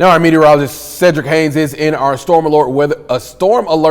Now our meteorologist Cedric Haynes is in our storm alert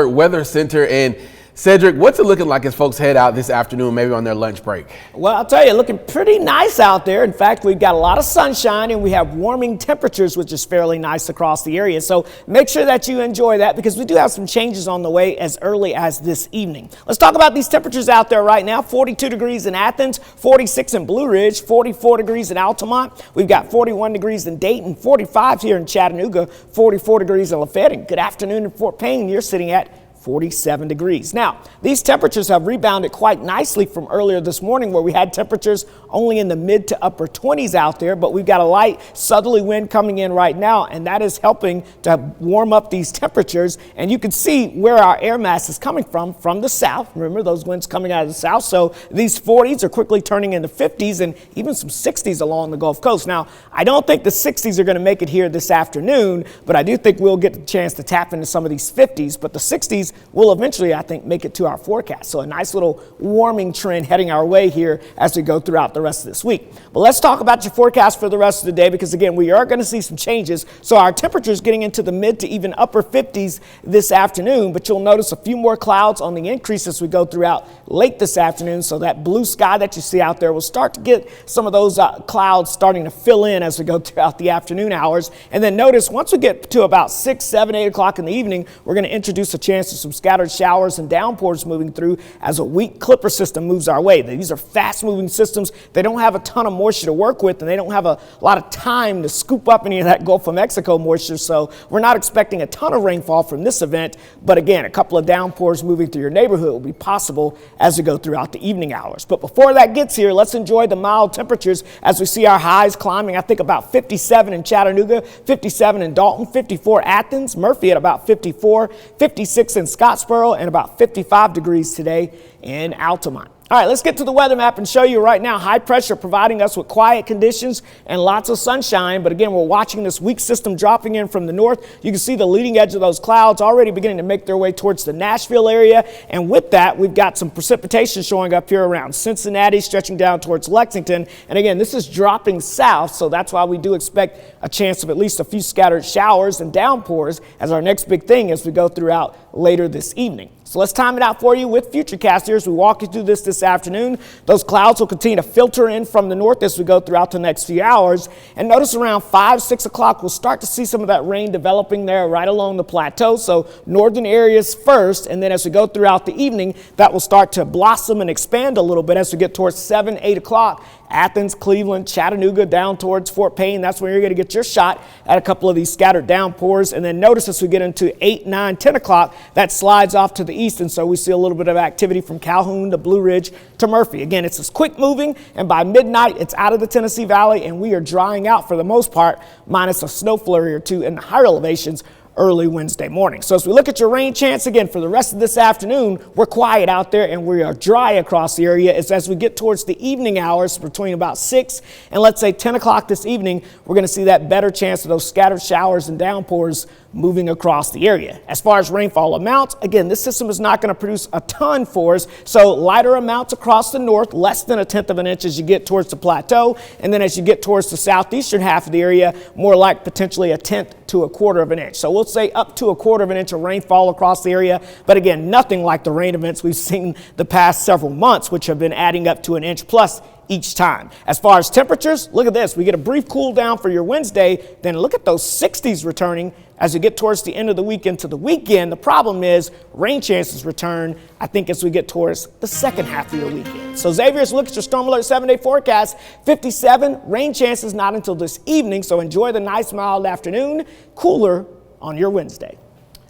weather center. And Cedric, what's it looking like as folks head out this afternoon, maybe on their lunch break? Well, I'll tell you, looking pretty nice out there. In fact, we've got a lot of sunshine and we have warming temperatures, which is fairly nice across the area. So make sure that you enjoy that because we do have some changes on the way as early as this evening. Let's talk about these temperatures out there right now. 42 degrees in Athens, 46 in Blue Ridge, 44 degrees in Altamont. We've got 41 degrees in Dayton, 45 here in Chattanooga, 44 degrees in Lafayette. And good afternoon in Fort Payne. You're sitting at 47 degrees. Now, these temperatures have rebounded quite nicely from earlier this morning where we had temperatures only in the mid to upper 20s out there, but we've got a light southerly wind coming in right now, and that is helping to warm up these temperatures. And you can see where our air mass is coming from the south. Remember, those winds coming out of the south. So these 40s are quickly turning into 50s and even some 60s along the Gulf Coast. Now, I don't think the 60s are going to make it here this afternoon, but I do think we'll get the chance to tap into some of these 50s, but the 60s will eventually, I think, make it to our forecast. So a nice little warming trend heading our way here as we go throughout the rest of this week. But let's talk about your forecast for the rest of the day because, again, we are going to see some changes. So our temperatures getting into the mid to even upper 50s this afternoon, but you'll notice a few more clouds on the increase as we go throughout late this afternoon. So that blue sky that you see out there will start to get some of those clouds starting to fill in as we go throughout the afternoon hours. And then notice once we get to about 6, 7, 8 o'clock in the evening, we're going to introduce a chance of some scattered showers and downpours moving through as a weak clipper system moves our way. These are fast moving systems. They don't have a ton of moisture to work with, and they don't have a lot of time to scoop up any of that Gulf of Mexico moisture. So we're not expecting a ton of rainfall from this event. But again, a couple of downpours moving through your neighborhood will be possible as we go throughout the evening hours. But before that gets here, let's enjoy the mild temperatures as we see our highs climbing. I think about 57 in Chattanooga, 57 in Dalton, 54 Athens, Murphy at about 54, 56 in Scottsboro, and about 55 degrees today in Altamont. All right, let's get to the weather map and show you right now high pressure providing us with quiet conditions and lots of sunshine. But again, we're watching this weak system dropping in from the north. You can see the leading edge of those clouds already beginning to make their way towards the Nashville area. And with that, we've got some precipitation showing up here around Cincinnati, stretching down towards Lexington. And again, this is dropping south, so that's why we do expect a chance of at least a few scattered showers and downpours as our next big thing as we go throughout later this evening. So let's time it out for you with Futurecast here as we walk you through this afternoon. Those clouds will continue to filter in from the north as we go throughout the next few hours. And notice around 5, 6 o'clock, we'll start to see some of that rain developing there right along the plateau. So northern areas first, and then as we go throughout the evening, that will start to blossom and expand a little bit as we get towards 7, 8 o'clock. Athens, Cleveland, Chattanooga, down towards Fort Payne. That's where you're going to get your shot at a couple of these scattered downpours. And then notice as we get into 8, 9, 10 o'clock, that slides off to the east. And so we see a little bit of activity from Calhoun to Blue Ridge to Murphy. Again, it's just quick moving. And by midnight, it's out of the Tennessee Valley. And we are drying out for the most part, minus a snow flurry or two in the higher elevations early Wednesday morning. So as we look at your rain chance again for the rest of this afternoon, we're quiet out there and we are dry across the area. As we get towards the evening hours between about 6 and let's say 10 o'clock this evening, we're going to see that better chance of those scattered showers and downpours moving across the area. As far as rainfall amounts, again, this system is not going to produce a ton for us. So lighter amounts across the north, less than 1/10 of an inch as you get towards the plateau. And then as you get towards the southeastern half of the area, more like potentially 1/10 to 1/4 of an inch. So we'll say up to 1/4 of an inch of rainfall across the area. But again, nothing like the rain events we've seen the past several months, which have been adding up to 1 inch plus each time. As far as temperatures, look at this. We get a brief cool down for your Wednesday. Then look at those 60s returning as you get towards the end of the week into the weekend. The problem is rain chances return, I think, as we get towards the second half of your weekend. So Xavier, look at your Storm Alert 7-day forecast. 57 rain chances not until this evening. So enjoy the nice mild afternoon. Cooler on your Wednesday.